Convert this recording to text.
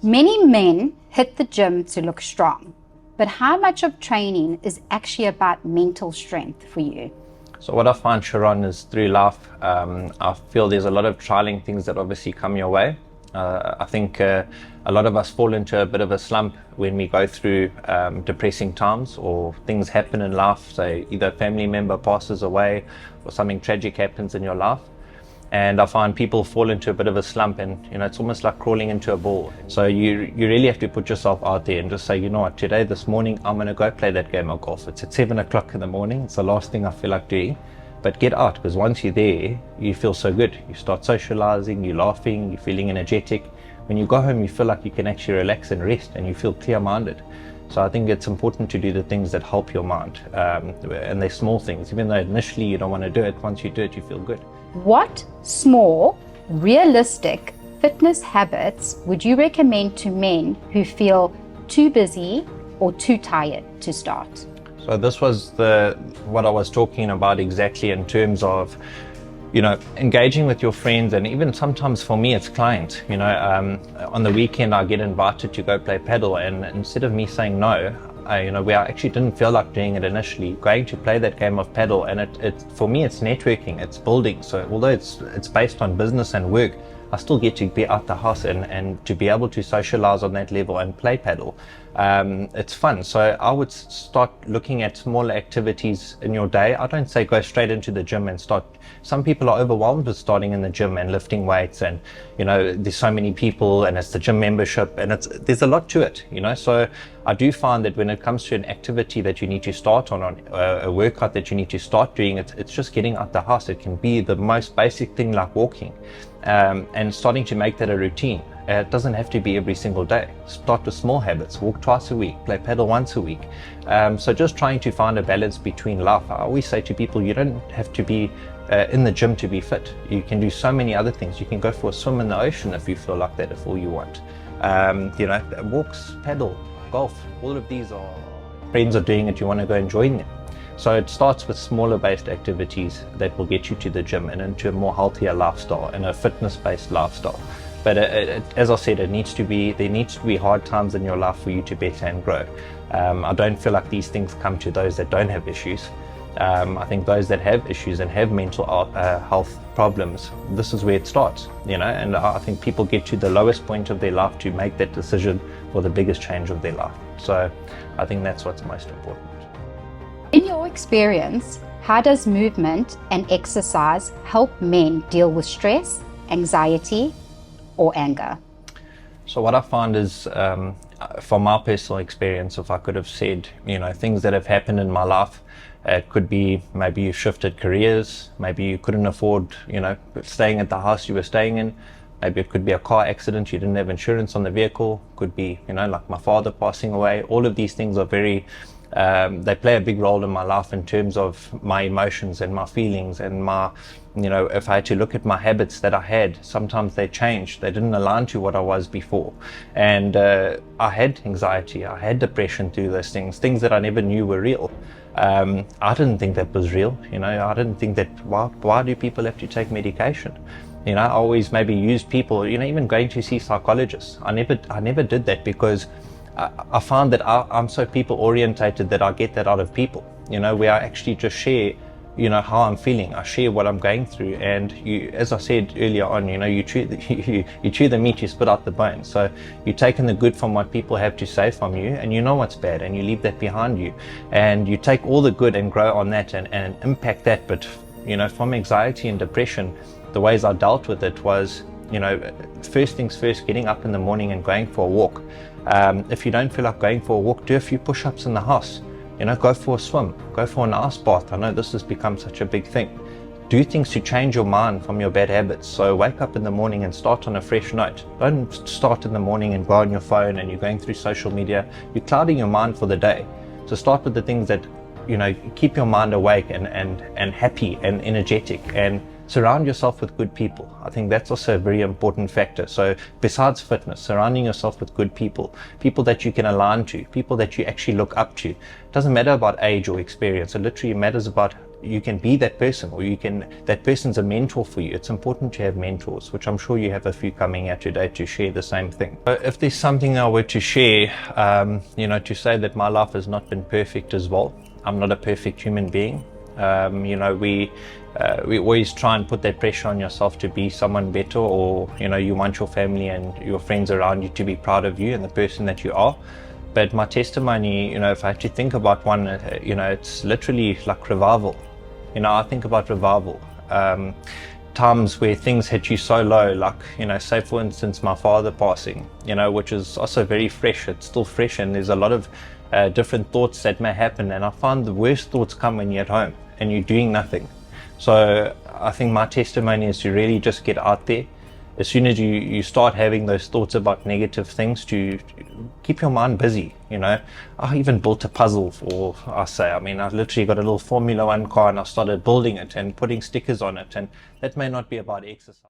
Many men hit the gym to look strong, but how much of training is actually about mental strength for you? So what I find, Sharon, is through life, I feel there's a lot of trialing things that obviously come your way. I think a lot of us fall into a bit of a slump when we go through depressing times or things happen in life, say either a family member passes away or something tragic happens in your life. And I find people fall into a bit of a slump, and it's almost like crawling into a ball. So you really have to put yourself out there and just say, you know what, today, this morning, I'm going to go play that game of golf. It's at 7 o'clock in the morning. It's the last thing I feel like doing. But get out, because once you're there, you feel so good. You start socializing, you're laughing, you're feeling energetic. When you go home, you feel like you can actually relax and rest, and you feel clear-minded. So I think it's important to do the things that help your mind. And they're small things. Even though initially you don't want to do it, once you do it, you feel good. What small, realistic fitness habits would you recommend to men who feel too busy or too tired to start? So this was what I was talking about exactly in terms of, engaging with your friends, and even sometimes for me it's clients. On the weekend I get invited to go play paddle, and instead of me saying no, I actually didn't feel like doing it initially, going to play that game of paddle, and it for me it's networking, it's building. So although it's based on business and work, I still get to be out the house and to be able to socialize on that level and play paddle. It's fun. So I would start looking at smaller activities in your day. I don't say go straight into the gym and start. Some people are overwhelmed with starting in the gym and lifting weights, and there's so many people, and it's the gym membership, and there's a lot to it. So I do find that when it comes to an activity that you need to start on a workout that you need to start doing, it's just getting out the house. It can be the most basic thing like walking, and starting to make that a routine. It doesn't have to be every single day. Start with small habits. Walk twice a week, play paddle once a week. So just trying to find a balance between life. I always say to people, you don't have to be in the gym to be fit. You can do so many other things. You can go for a swim in the ocean if you feel like that, if all you want. Walks, paddle, golf, all of these are friends are doing it, you want to go and join them. So it starts with smaller based activities that will get you to the gym and into a more healthier lifestyle and a fitness based lifestyle. But as I said, there needs to be hard times in your life for you to better and grow. I don't feel like these things come to those that don't have issues. I think those that have issues and have mental health problems, this is where it starts, and I think people get to the lowest point of their life to make that decision for the biggest change of their life. So I think that's what's most important. In your experience, how does movement and exercise help men deal with stress, anxiety, or anger? So what I find is, from my personal experience, if I could have said, things that have happened in my life, it could be maybe you shifted careers, maybe you couldn't afford, staying at the house you were staying in. Maybe it could be a car accident, you didn't have insurance on the vehicle. Could be, like my father passing away. All of these things are they play a big role in my life in terms of my emotions and my feelings and my, if I had to look at my habits that I had, sometimes they changed. They didn't align to what I was before. And I had anxiety, I had depression through those things that I never knew were real. I didn't think that was real. I didn't think that, why do people have to take medication? I always maybe used people, even going to see psychologists. I never did that because I found that I'm so people orientated that I get that out of people, where I actually just share, how I'm feeling. I share what I'm going through, and as I said earlier on, you chew the meat, you spit out the bones. So you're taking the good from what people have to say from you, and you know what's bad, and you leave that behind you, and you take all the good and grow on that and impact that. But from anxiety and depression, the ways I dealt with it was, first things first, getting up in the morning and going for a walk. If you don't feel like going for a walk, do a few push-ups in the house. Go for a swim, go for an ice bath. I know this has become such a big thing. Do things to change your mind from your bad habits. So wake up in the morning and start on a fresh note. Don't start in the morning and go on your phone and you're going through social media. You're clouding your mind for the day. So start with the things that, keep your mind awake and happy and energetic, and surround yourself with good people. I think that's also a very important factor. So besides fitness, surrounding yourself with good people that you can align to, people that you actually look up to. It doesn't matter about age or experience. It literally matters about you can be that person, or that person's a mentor for you. It's important to have mentors, which I'm sure you have a few coming out today to share the same thing. If there's something I were to share, to say that my life has not been perfect as well. I'm not a perfect human being. We always try and put that pressure on yourself to be someone better, or you want your family and your friends around you to be proud of you and the person that you are. But my testimony, if I had to think about one, it's literally like revival. I think about revival. Times where things hit you so low, like, say for instance, my father passing, which is also very fresh. It's still fresh, and there's a lot of different thoughts that may happen. And I find the worst thoughts come when you're at home and you're doing nothing. So I think my testimony is to really just get out there. As soon as you start having those thoughts about negative things, to keep your mind busy. I even built a puzzle I literally got a little Formula 1 car, and I started building it and putting stickers on it, and that may not be about exercise.